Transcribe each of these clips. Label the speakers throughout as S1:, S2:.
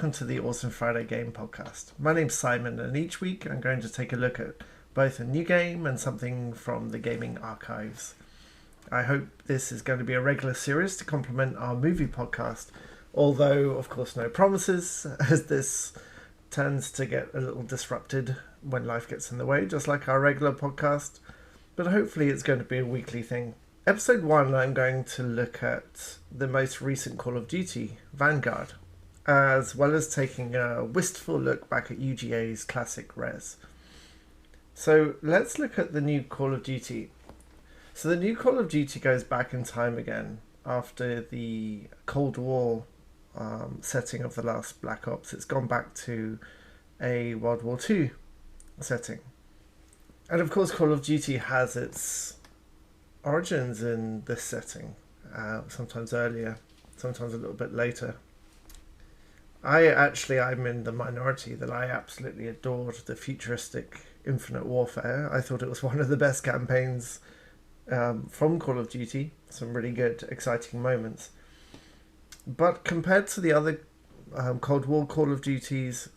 S1: welcome to the Awesome Friday Game Podcast. My name's Simon, and each week I'm going to take a look at both a new game and something from the gaming archives. I hope this is going to be a regular series to complement our movie podcast, although, of course, no promises, as this tends to get a little disrupted when life gets in the way, just like our regular podcast. But hopefully it's going to be a weekly thing. Episode 1, I'm going to look at the most recent Call of Duty Vanguard, as well as taking a wistful look back at UGA's classic Res. So let's look at the new Call of Duty. So the new Call of Duty goes back in time again after the Cold War setting of the last Black Ops. It's gone back to a World War II setting. And of course Call of Duty has its origins in this setting, sometimes earlier, sometimes a little bit later. I'm in the minority that I absolutely adored the futuristic Infinite Warfare. I thought it was one of the best campaigns from Call of Duty. Some really good, exciting moments. But compared to the other Cold War Call of Duties,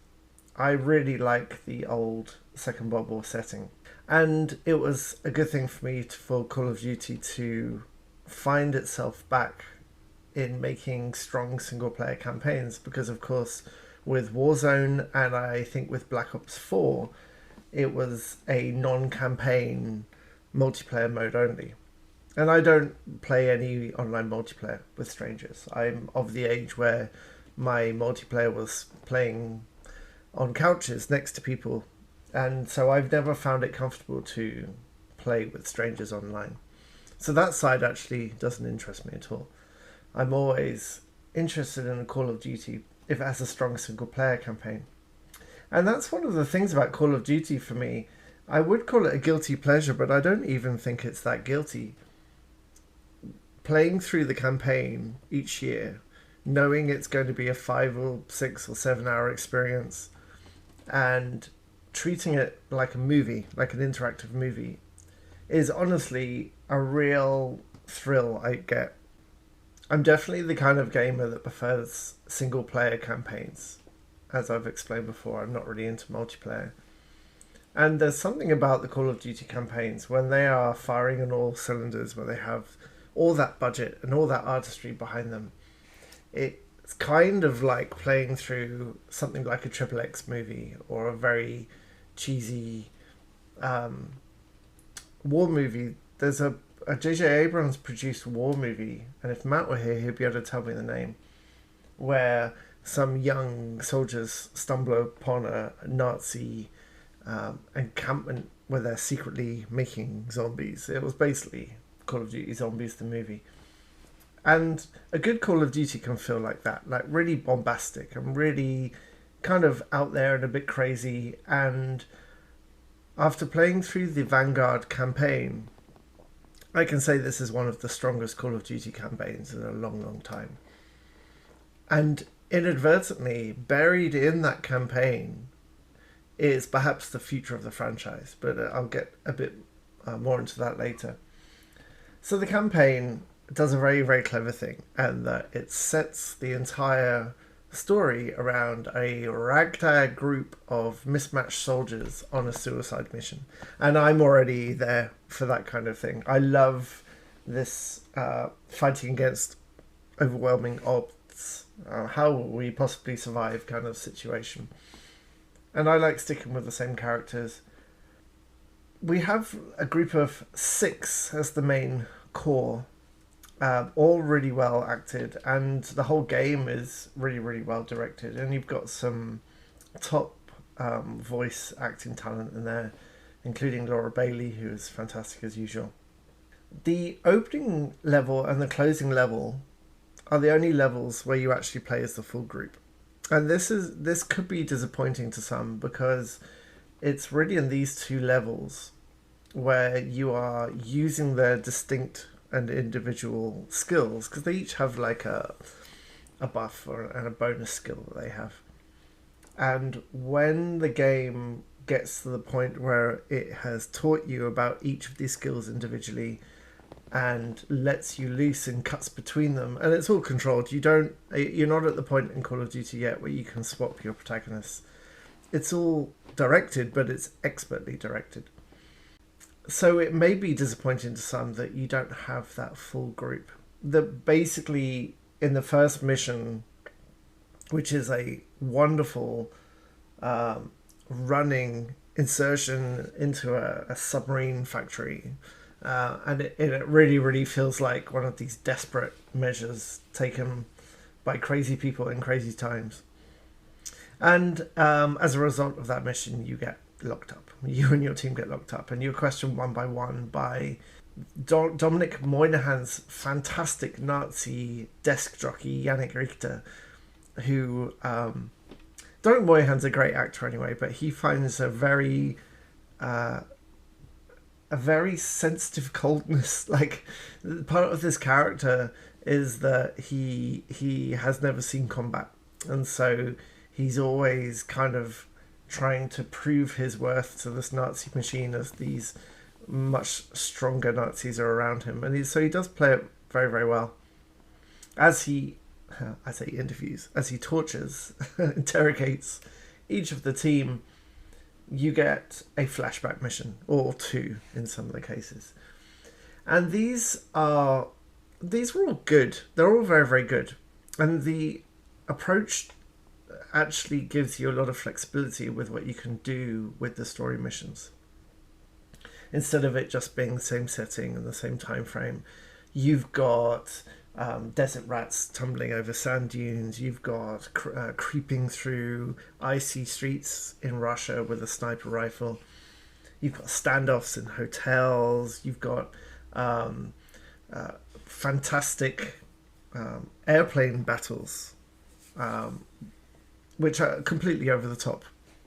S1: I really like the old Second World War setting. And it was a good thing for me for Call of Duty to find itself back in making strong single-player campaigns, because of course with Warzone and I think with Black Ops 4, it was a non-campaign multiplayer mode only. And I don't play any online multiplayer with strangers. I'm of the age where my multiplayer was playing on couches next to people, and so I've never found it comfortable to play with strangers online. So that side actually doesn't interest me at all. I'm always interested in a Call of Duty if it has a strong single-player campaign. And that's one of the things about Call of Duty for me. I would call it a guilty pleasure, but I don't even think it's that guilty. Playing through the campaign each year, knowing it's going to be a 5 or 6 or 7 hour experience, and treating it like a movie, like an interactive movie, is honestly a real thrill I get. I'm definitely the kind of gamer that prefers single player campaigns. As I've explained before, I'm not really into multiplayer. And there's something about the Call of Duty campaigns when they are firing on all cylinders, where they have all that budget and all that artistry behind them. It's kind of like playing through something like a XXX movie or a very cheesy war movie. There's a J.J. Abrams produced war movie, and if Matt were here, he'd be able to tell me the name, where some young soldiers stumble upon a Nazi encampment where they're secretly making zombies. It was basically Call of Duty Zombies, the movie. And a good Call of Duty can feel like that, like really bombastic and really kind of out there and a bit crazy. And after playing through the Vanguard campaign, I can say this is one of the strongest Call of Duty campaigns in a long, long time. And inadvertently, buried in that campaign is perhaps the future of the franchise, but I'll get a bit more into that later. So the campaign does a very, very clever thing, and that it sets the entire story around a ragtag group of mismatched soldiers on a suicide mission. And I'm already there for that kind of thing. I love this fighting against overwhelming odds, how will we possibly survive kind of situation. And I like sticking with the same characters. We have a group of 6 as the main core, all really well acted, and the whole game is really, really well directed, and you've got some top voice acting talent in there, including Laura Bailey, who is fantastic as usual. The opening level and the closing level are the only levels where you actually play as the full group, and this could be disappointing to some, because it's really in these 2 levels where you are using their distinct and individual skills, because they each have like a buff and a bonus skill that they have. And when the game gets to the point where it has taught you about each of these skills individually, and lets you loose and cuts between them, and it's all controlled. You're not at the point in Call of Duty yet where you can swap your protagonists. It's all directed, but it's expertly directed. So it may be disappointing to some that you don't have that full group. That basically in the first mission, which is a wonderful running insertion into a submarine factory, and it really, really feels like one of these desperate measures taken by crazy people in crazy times. And as a result of that mission, you get locked up. You and your team get locked up, and you're questioned one by one by Dominic Moynihan's fantastic Nazi desk jockey, Yannick Richter, who... Dominic Moynihan's a great actor anyway, but he finds a very sensitive coldness. Like, part of this character is that he has never seen combat, and so he's always kind of trying to prove his worth to this Nazi machine as these much stronger Nazis are around him, and so he does play it very, very well. As he interviews, as he tortures, interrogates each of the team, you get a flashback mission, or two in some of the cases. And these were all good. They're all very, very good. And the approach actually gives you a lot of flexibility with what you can do with the story missions. Instead of it just being the same setting and the same time frame, you've got desert rats tumbling over sand dunes. You've got creeping through icy streets in Russia with a sniper rifle. You've got standoffs in hotels. You've got fantastic airplane battles, which are completely over the top.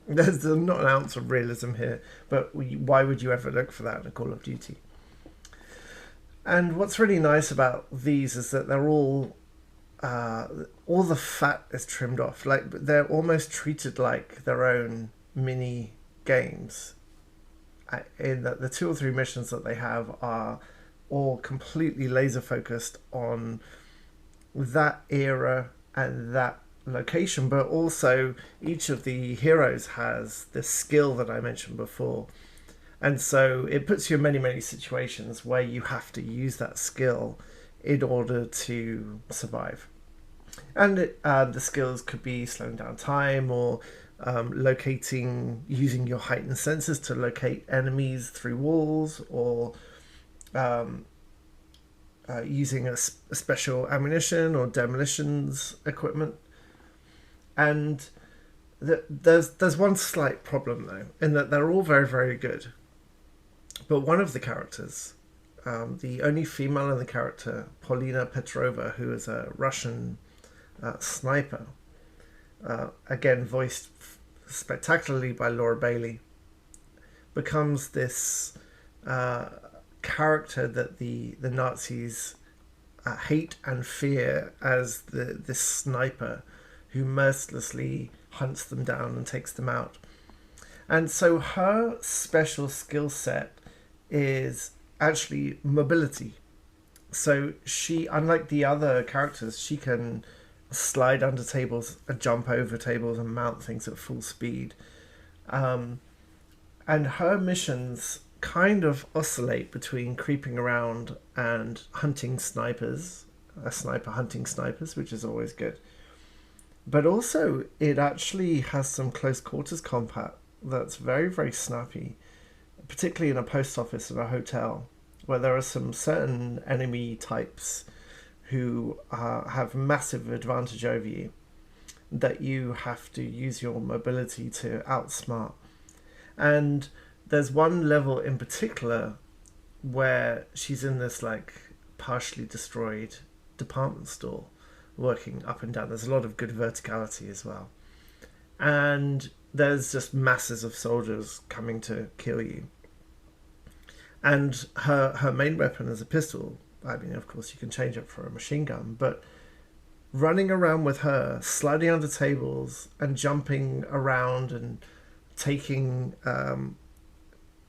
S1: There's not an ounce of realism here, but why would you ever look for that in a Call of Duty? And what's really nice about these is that they're all the fat is trimmed off. Like, they're almost treated like their own mini games. In that the 2 or 3 missions that they have are all completely laser focused on that era and that location, but also each of the heroes has this skill that I mentioned before. And so it puts you in many, many situations where you have to use that skill in order to survive. And the skills could be slowing down time, or using your heightened senses to locate enemies through walls, or using a special ammunition or demolitions equipment. And there's one slight problem, though, in that they're all very, very good. But one of the characters, the only female in the character, Polina Petrova, who is a Russian sniper, again voiced spectacularly by Laura Bailey, becomes this character that the Nazis hate and fear as this sniper who mercilessly hunts them down and takes them out. And so her special skill set is actually mobility. So she, unlike the other characters, she can slide under tables and jump over tables and mount things at full speed. And her missions kind of oscillate between creeping around and hunting snipers, a sniper hunting snipers, which is always good. But also it actually has some close quarters combat that's very, very snappy, particularly in a post office or a hotel, where there are some certain enemy types who have massive advantage over you that you have to use your mobility to outsmart. And there's one level in particular where she's in this like partially destroyed department store working up and down. There's a lot of good verticality as well. And there's just masses of soldiers coming to kill you. And her main weapon is a pistol. I mean, of course, you can change it for a machine gun, but running around with her, sliding under tables and jumping around and taking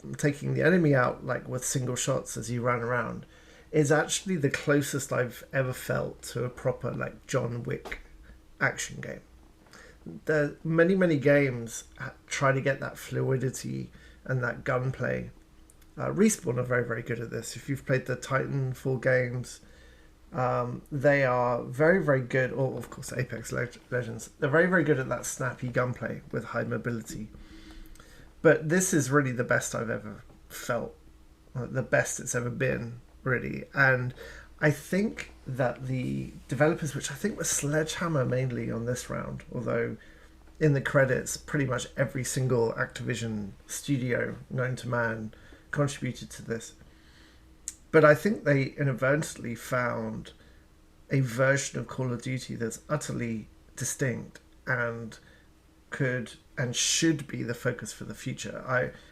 S1: the enemy out like with single shots as you run around is actually the closest I've ever felt to a proper like John Wick action game. There many games try to get that fluidity and that gunplay. Respawn are very good at this. If you've played the Titanfall games, they are very good. Or of course Apex Legends, they're very good at that snappy gunplay with high mobility. But this is really the best I've ever felt, the best it's ever been, really. And I think that the developers, which I think was Sledgehammer mainly on this round, although in the credits pretty much every single Activision studio known to man contributed to this. But I think they inadvertently found a version of Call of Duty that's utterly distinct and could and should be the focus for the future.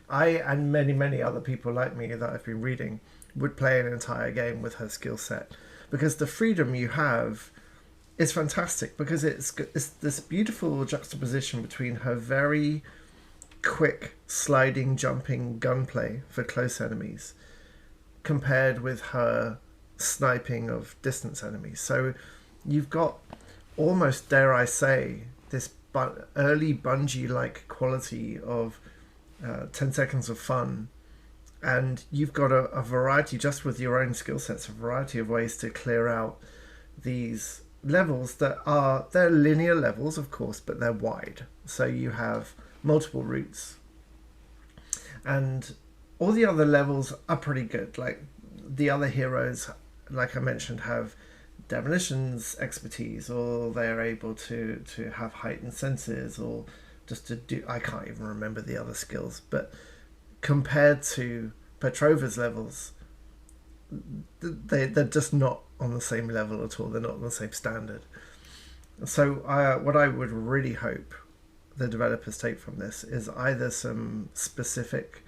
S1: I and many other people like me that I've been reading would play an entire game with her skill set, because the freedom you have is fantastic, because it's this beautiful juxtaposition between her very quick sliding jumping gunplay for close enemies compared with her sniping of distance enemies. So you've got almost, dare I say, this early Bungie-like quality of 10 seconds of fun, and you've got a variety, just with your own skill sets, a variety of ways to clear out these levels they're linear levels, of course, but they're wide. So you have multiple routes, and all the other levels are pretty good. Like the other heroes, like I mentioned, have demolitions expertise, or they're able to have heightened senses, or just to do, I can't even remember the other skills, but compared to Petrova's levels, they're just not on the same level at all. They're not on the same standard. So what I would really hope the developers take from this is either some specific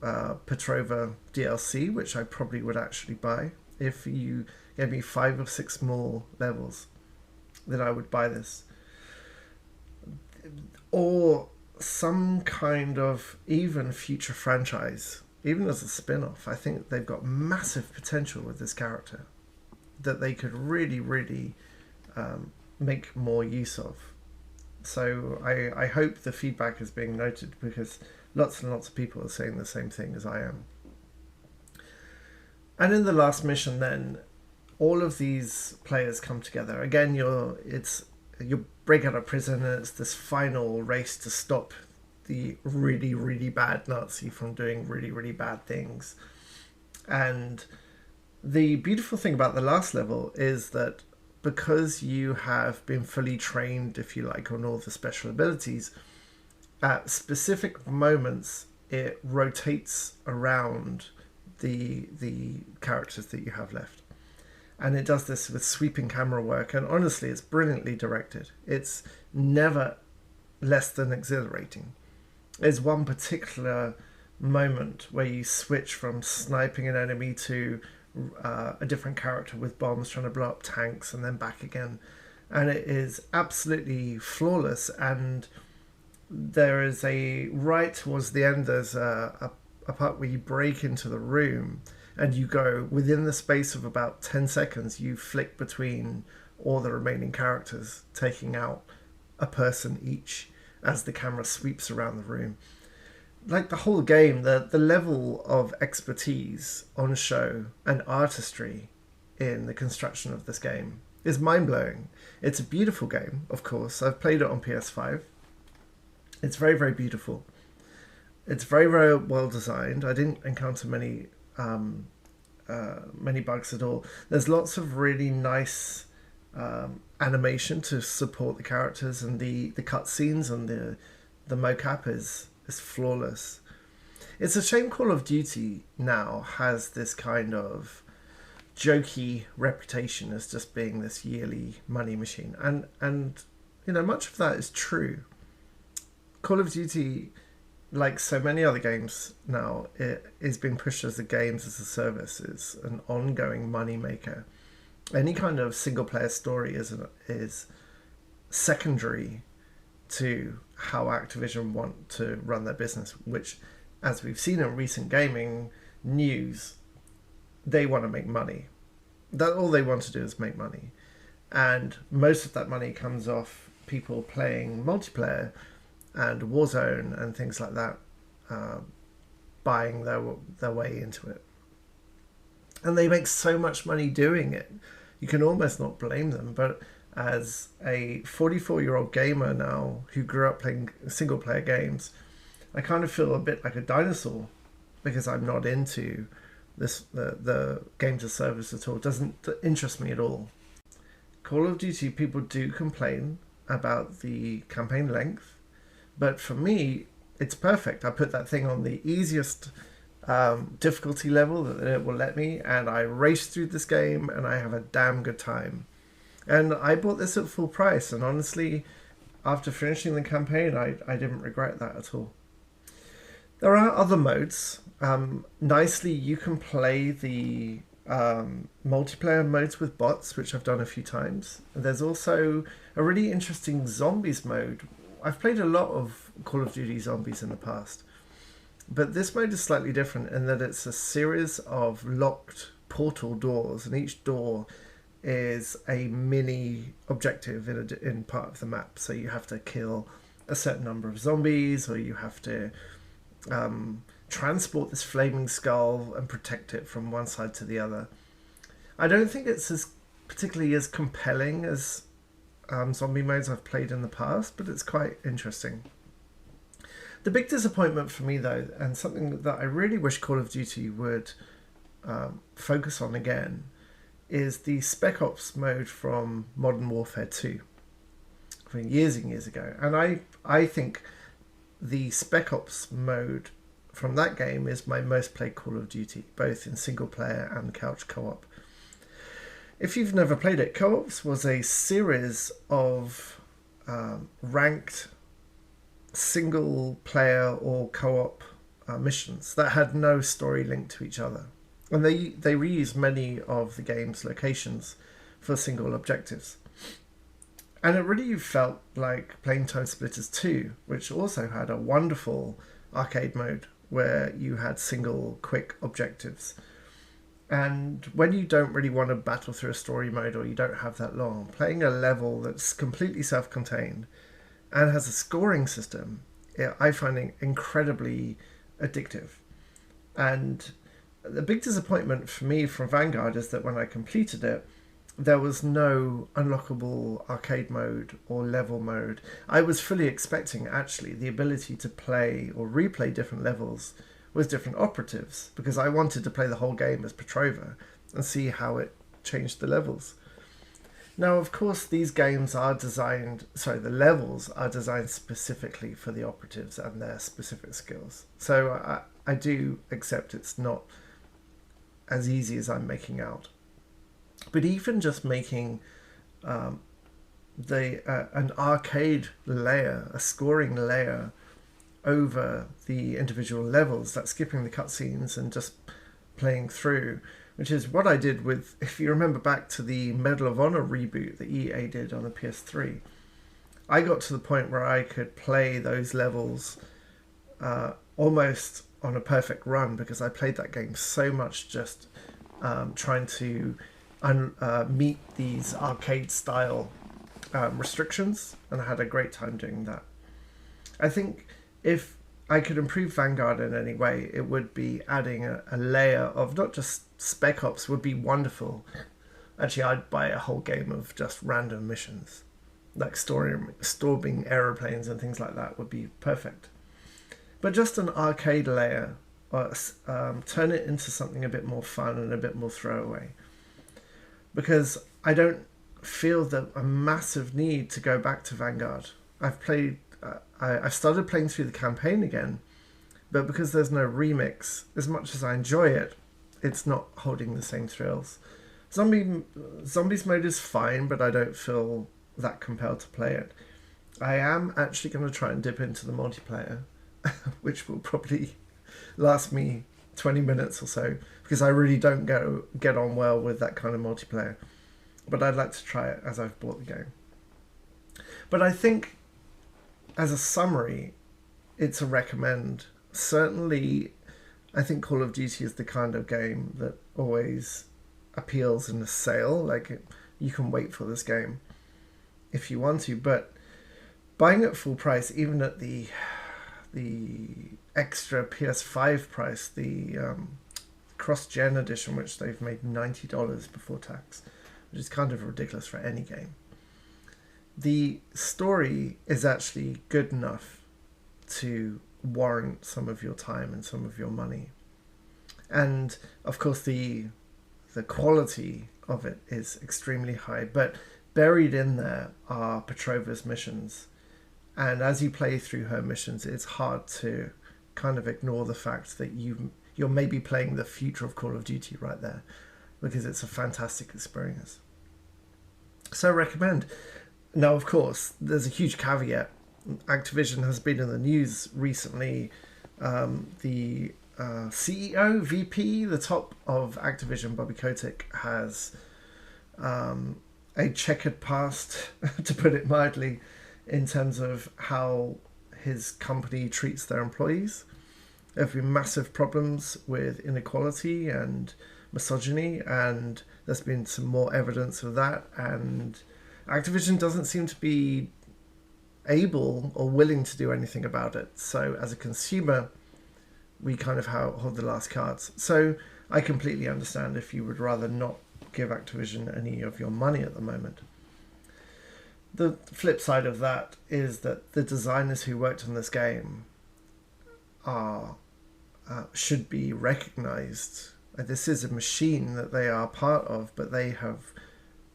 S1: Petrova DLC, which I probably would actually buy. If you gave me 5 or 6 more levels, then I would buy this. Or some kind of even future franchise, even as a spin-off. I think they've got massive potential with this character that they could really make more use of. So I hope the feedback is being noted, because lots and lots of people are saying the same thing as I am. And in the last mission, then, all of these players come together. Again, you break out of prison, and it's this final race to stop the really bad Nazi from doing really bad things. And the beautiful thing about the last level is that because you have been fully trained, if you like, on all the special abilities, at specific moments it rotates around the characters that you have left. And it does this with sweeping camera work, and honestly, it's brilliantly directed. It's never less than exhilarating. There's one particular moment where you switch from sniping an enemy to a different character with bombs trying to blow up tanks, and then back again. And it is absolutely flawless. And there is right towards the end, there's a part where you break into the room, and you go within the space of about 10 seconds, you flick between all the remaining characters, taking out a person each as the camera sweeps around the room. Like the whole game, the level of expertise on show and artistry in the construction of this game is mind-blowing. It's a beautiful game, of course. I've played it on PS5. It's very beautiful. It's very well designed. I didn't encounter many bugs at all. There's lots of really nice animation to support the characters, and the cutscenes and the mocap is flawless. It's a shame Call of Duty now has this kind of jokey reputation as just being this yearly money machine, and much of that is true. Call of Duty, like so many other games now, it is being pushed as a games as a service. It's an ongoing money maker. Any kind of single player story is secondary to how Activision want to run their business, which, as we've seen in recent gaming news, they want to make money. That all they want to do is make money, and most of that money comes off people playing multiplayer and Warzone and things like that, buying their way into it. And they make so much money doing it, you can almost not blame them. But as a 44-year-old gamer now who grew up playing single-player games, I kind of feel a bit like a dinosaur because I'm not into the games as service at all. It doesn't interest me at all. Call of Duty, people do complain about the campaign length, but for me, it's perfect. I put that thing on the easiest difficulty level that it will let me, and I race through this game and I have a damn good time. And I bought this at full price, and honestly, after finishing the campaign, I didn't regret that at all. There are other modes. Nicely, you can play the multiplayer modes with bots, which I've done a few times. There's also a really interesting zombies mode. I've played a lot of Call of Duty Zombies in the past, but this mode is slightly different in that it's a series of locked portal doors, and each door is a mini objective in part of the map. So you have to kill a certain number of zombies, or you have to transport this flaming skull and protect it from one side to the other. I don't think it's particularly as compelling as zombie modes I've played in the past, but it's quite interesting. The big disappointment for me, though, and something that I really wish Call of Duty would focus on again, is the Spec Ops mode from Modern Warfare 2 from years and years ago. And I think the Spec Ops mode from that game is my most played Call of Duty, both in single player and couch co-op. If you've never played it, co-ops was a series of ranked single player or co-op missions that had no story linked to each other. And they reused many of the game's locations for single objectives. And it really felt like playing Time Splitters 2, which also had a wonderful arcade mode where you had single quick objectives. And when you don't really want to battle through a story mode, or you don't have that long, playing a level that's completely self-contained and has a scoring system, I find it incredibly addictive. And the big disappointment for me from Vanguard is that when I completed it, there was no unlockable arcade mode or level mode. I was fully expecting, actually, the ability to play or replay different levels with different operatives, because I wanted to play the whole game as Petrova and see how it changed the levels. Now, of course, these games are designed, the levels are designed specifically for the operatives and their specific skills. So I do accept it's not as easy as I'm making out. But even just making an arcade layer, a scoring layer over the individual levels, that's skipping the cutscenes and just playing through, which is what I did with, if you remember back to the Medal of Honor reboot that EA did on the PS3, I got to the point where I could play those levels almost on a perfect run, because I played that game so much just trying to meet these arcade style restrictions, and I had a great time doing that. I think if I could improve Vanguard in any way, it would be adding a layer of not just Spec Ops would be wonderful. Actually, I'd buy a whole game of just random missions, like storming aeroplanes and things like that would be perfect. But just an arcade layer, turn it into something a bit more fun and a bit more throwaway. Because I don't feel a massive need to go back to Vanguard. I've started playing through the campaign again, but because there's no remix, as much as I enjoy it, it's not holding the same thrills. Zombies mode is fine, but I don't feel that compelled to play it. I am actually going to try and dip into the multiplayer, which will probably last me 20 minutes or so, because I really don't get on well with that kind of multiplayer. But I'd like to try it as I've bought the game. But I think, as a summary, it's a recommend. Certainly I think Call of Duty is the kind of game that always appeals in a sale. Like, you can wait for this game if you want to, but buying at full price, even at the extra PS5 price, the cross-gen edition, which they've made $90 before tax, which is kind of ridiculous for any game. The story is actually good enough to warrant some of your time and some of your money. And of course the quality of it is extremely high, but buried in there are Petrova's missions. And as you play through her missions, it's hard to kind of ignore the fact that you're maybe playing the future of Call of Duty right there, because it's a fantastic experience. So I recommend. Now, of course, there's a huge caveat. Activision has been in the news recently. The CEO, VP, the top of Activision, Bobby Kotick, has a checkered past, to put it mildly, in terms of how his company treats their employees. There have been massive problems with inequality and misogyny, and there's been some more evidence of that, and Activision doesn't seem to be able or willing to do anything about it. So as a consumer, we kind of hold the last cards. So I completely understand if you would rather not give Activision any of your money at the moment. The flip side of that is that the designers who worked on this game should be recognized. This is a machine that they are part of, but they have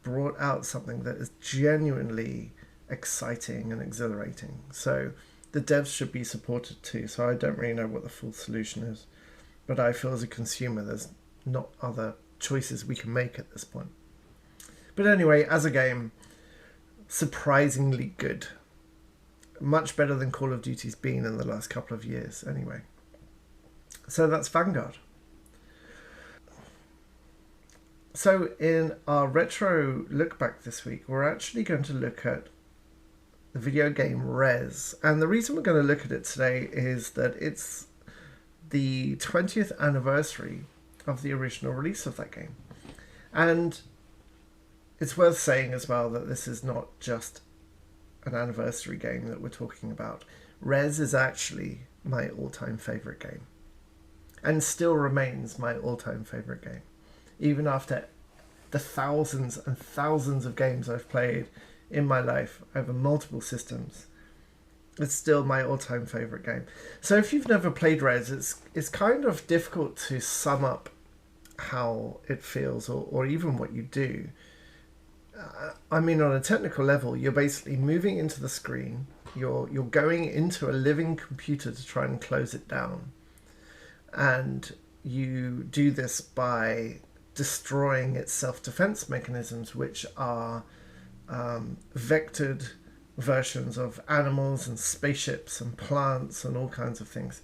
S1: brought out something that is genuinely exciting and exhilarating. So the devs should be supported too. So I don't really know what the full solution is, but I feel as a consumer there's not other choices we can make at this point. But anyway, as a game, surprisingly good. Much better than Call of Duty's been in the last couple of years anyway. So that's Vanguard. So in our retro look back this week, we're actually going to look at the video game Rez. And the reason we're going to look at it today is that it's the 20th anniversary of the original release of that game. And it's worth saying as well that this is not just an anniversary game that we're talking about. Rez is actually my all-time favourite game. And still remains my all-time favourite game. Even after the thousands and thousands of games I've played in my life over multiple systems, it's still my all-time favourite game. So if you've never played Rez, it's kind of difficult to sum up how it feels or even what you do. I mean, on a technical level, you're basically moving into the screen. You're going into a living computer to try and close it down. And you do this by destroying its self-defense mechanisms, which are vectored versions of animals and spaceships and plants and all kinds of things.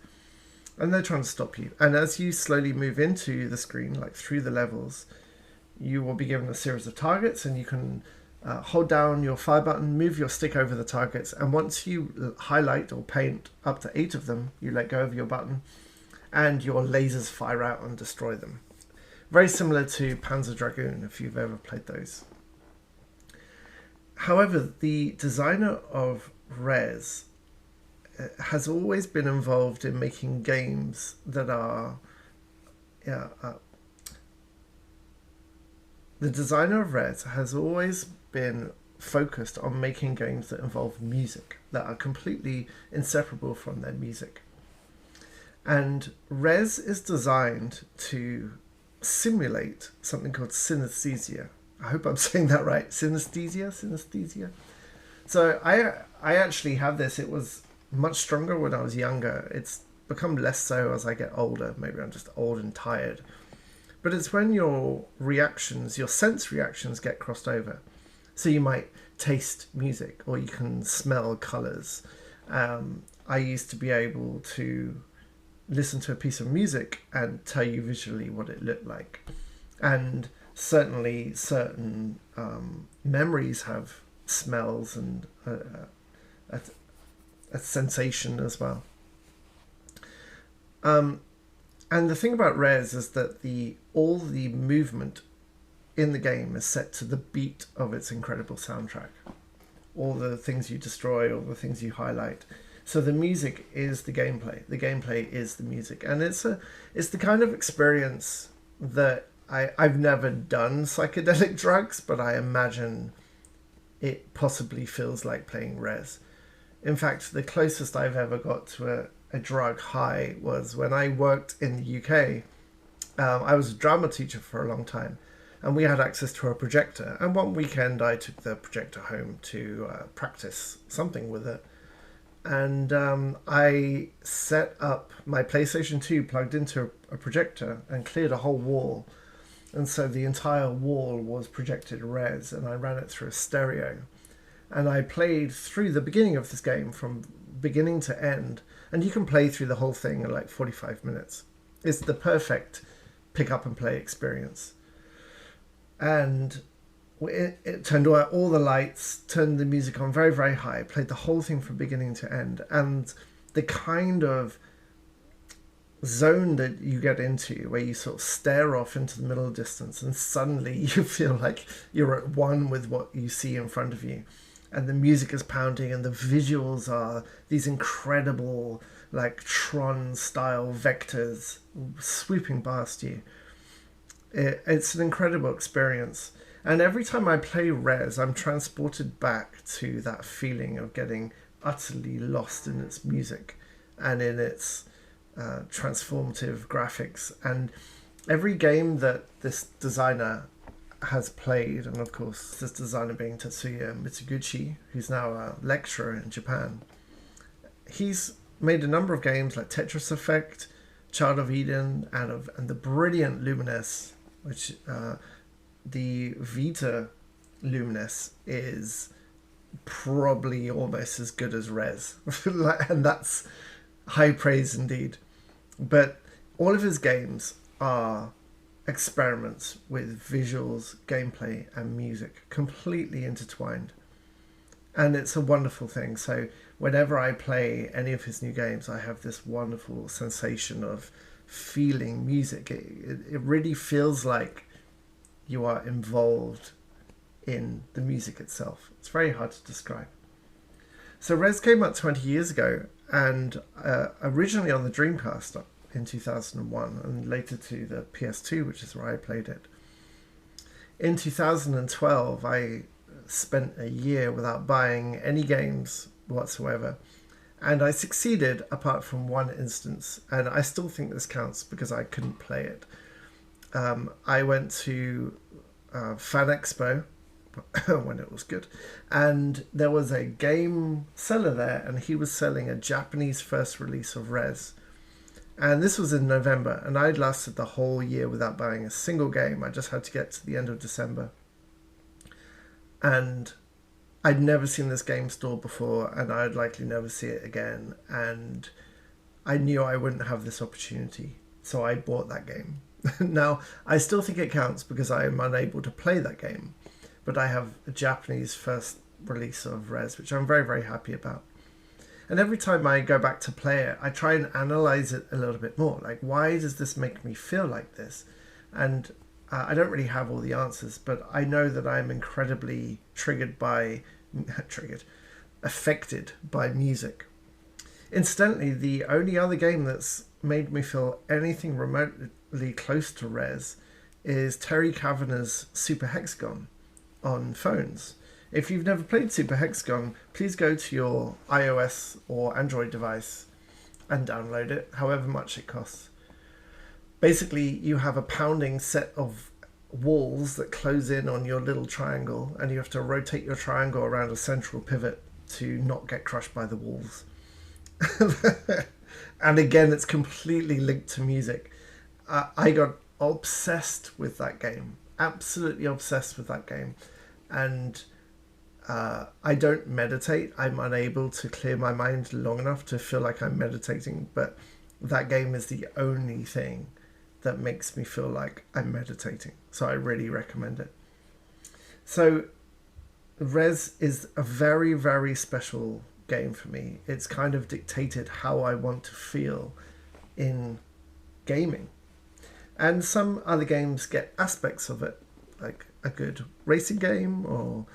S1: And they're trying to stop you. And as you slowly move into the screen, like through the levels, you will be given a series of targets, and you can hold down your fire button, move your stick over the targets, and once you highlight or paint up to 8 of them, you let go of your button, and your lasers fire out and destroy them. Very similar to Panzer Dragoon, if you've ever played those. However, the designer of Rez has always been involved in making games that are... The designer of Rez has always been focused on making games that involve music, that are completely inseparable from their music. And Rez is designed to simulate something called synesthesia. I hope I'm saying that right. Synesthesia. So I actually have this. It was much stronger when I was younger. It's become less so as I get older. Maybe I'm just old and tired. But it's when your reactions, your sense reactions get crossed over. So you might taste music, or you can smell colours. I used to be able to listen to a piece of music and tell you visually what it looked like. And certainly certain memories have smells and a sensation as well. And the thing about Res is that all the movement in the game is set to the beat of its incredible soundtrack. All the things you destroy, all the things you highlight. So the music is the gameplay. The gameplay is the music, and it's the kind of experience that I've never done psychedelic drugs, but I imagine it possibly feels like playing Res. In fact, the closest I've ever got to a drug high was when I worked in the UK. I was a drama teacher for a long time, and we had access to a projector. And one weekend I took the projector home to practice something with it. And I set up my PlayStation 2 plugged into a projector and cleared a whole wall. And so the entire wall was projected Res, and I ran it through a stereo. And I played through the beginning of this game from beginning to end. And you can play through the whole thing in like 45 minutes. It's the perfect pick up and play experience. And it turned out all the lights, turned the music on very, very high, played the whole thing from beginning to end. And the kind of zone that you get into where you sort of stare off into the middle distance and suddenly you feel like you're at one with what you see in front of you. And the music is pounding and the visuals are these incredible, like Tron-style vectors swooping past you. It's an incredible experience. And every time I play Res, I'm transported back to that feeling of getting utterly lost in its music and in its transformative graphics. And every game that this designer has played, and of course this designer being Tatsuya Mitsuguchi, who's now a lecturer in Japan, he's made a number of games like Tetris Effect, Child of Eden, and the brilliant Lumines, which the Vita Lumines is probably almost as good as Res. And that's high praise indeed. But all of his games are experiments with visuals, gameplay, and music completely intertwined. And it's a wonderful thing. So whenever I play any of his new games, I have this wonderful sensation of feeling music. It really feels like you are involved in the music itself. It's very hard to describe. So Res came out 20 years ago, and originally on the Dreamcast in 2001, and later to the PS2, which is where I played it. In 2012, I spent a year without buying any games whatsoever, and I succeeded apart from one instance, and I still think this counts because I couldn't play it. I went to Fan Expo when it was good, and there was a game seller there, and he was selling a Japanese first release of Res. And this was in November, and I'd lasted the whole year without buying a single game. I just had to get to the end of December. And I'd never seen this game store before, and I'd likely never see it again. And I knew I wouldn't have this opportunity, so I bought that game. Now, I still think it counts because I am unable to play that game. But I have a Japanese first release of Res, which I'm very, very happy about. And every time I go back to play it, I try and analyze it a little bit more. Like, why does this make me feel like this? And I don't really have all the answers, but I know that I'm incredibly affected by music. Incidentally, the only other game that's made me feel anything remotely close to Res is Terry Kavanagh's Super Hexagon on phones. If you've never played Super Hexagon, please go to your iOS or Android device and download it, however much it costs. Basically, you have a pounding set of walls that close in on your little triangle, and you have to rotate your triangle around a central pivot to not get crushed by the walls. And again, it's completely linked to music. I got obsessed with that game, absolutely obsessed with that game. And I don't meditate. I'm unable to clear my mind long enough to feel like I'm meditating, but that game is the only thing that makes me feel like I'm meditating. So I really recommend it. So Res is a very, very special game for me. It's kind of dictated how I want to feel in gaming. And some other games get aspects of it, like a good racing game, or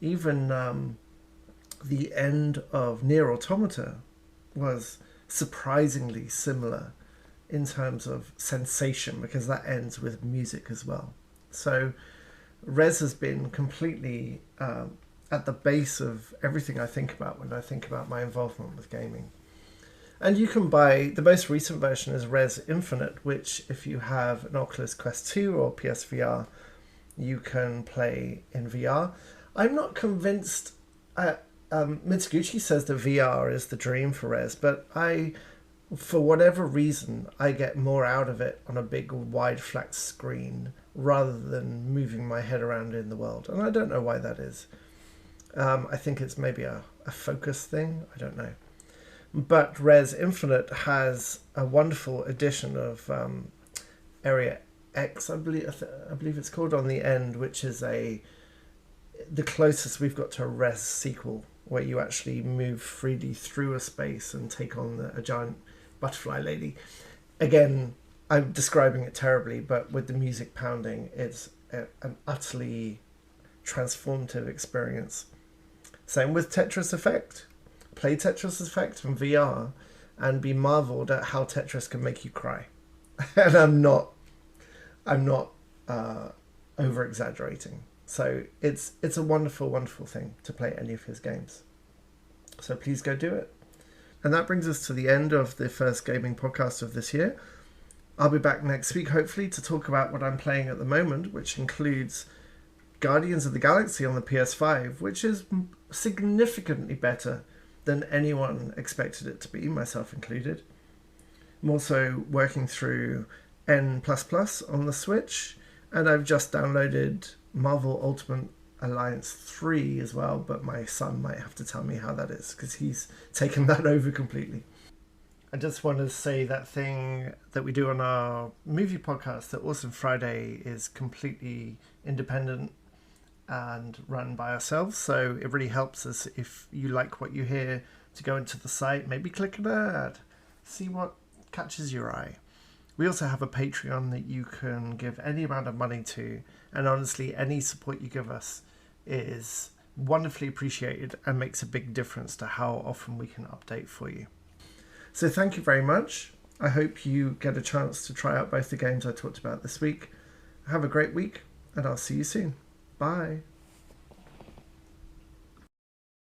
S1: even the end of Nier Automata was surprisingly similar in terms of sensation, because that ends with music as well. So Res has been completely at the base of everything I think about when I think about my involvement with gaming. And you can buy, the most recent version is Res Infinite, which if you have an Oculus Quest 2 or PSVR, you can play in VR. I'm not convinced. Mitsuguchi says that VR is the dream for Res, but for whatever reason, I get more out of it on a big, wide, flat screen rather than moving my head around in the world. And I don't know why that is. I think it's maybe a focus thing. I don't know. But Res Infinite has a wonderful edition of Area X, I believe it's called, on the end, which is the closest we've got to a Res sequel, where you actually move freely through a space and take on a giant butterfly lady. Again, I'm describing it terribly, but with the music pounding, it's an utterly transformative experience. Same with Tetris Effect. Play Tetris Effect in VR and be marveled at how Tetris can make you cry. And I'm not over exaggerating. So it's a wonderful, wonderful thing to play any of his games. So please go do it. And that brings us to the end of the first gaming podcast of this year. I'll be back next week, hopefully, to talk about what I'm playing at the moment, which includes Guardians of the Galaxy on the PS5, which is significantly better than anyone expected it to be, myself included. I'm also working through N++ on the Switch, and I've just downloaded Marvel Ultimate Alliance 3 as well, but my son might have to tell me how that is, because he's taken that over completely. I just want to say that thing that we do on our movie podcast, that Awesome Friday, is completely independent and run by ourselves, so it really helps us if you like what you hear to go into the site, maybe click an ad, see what catches your eye. We also have a Patreon that you can give any amount of money to, and honestly, any support you give us is wonderfully appreciated and makes a big difference to how often we can update for you. So thank you very much. I hope you get a chance to try out both the games I talked about this week. Have a great week, and I'll see you soon. Bye.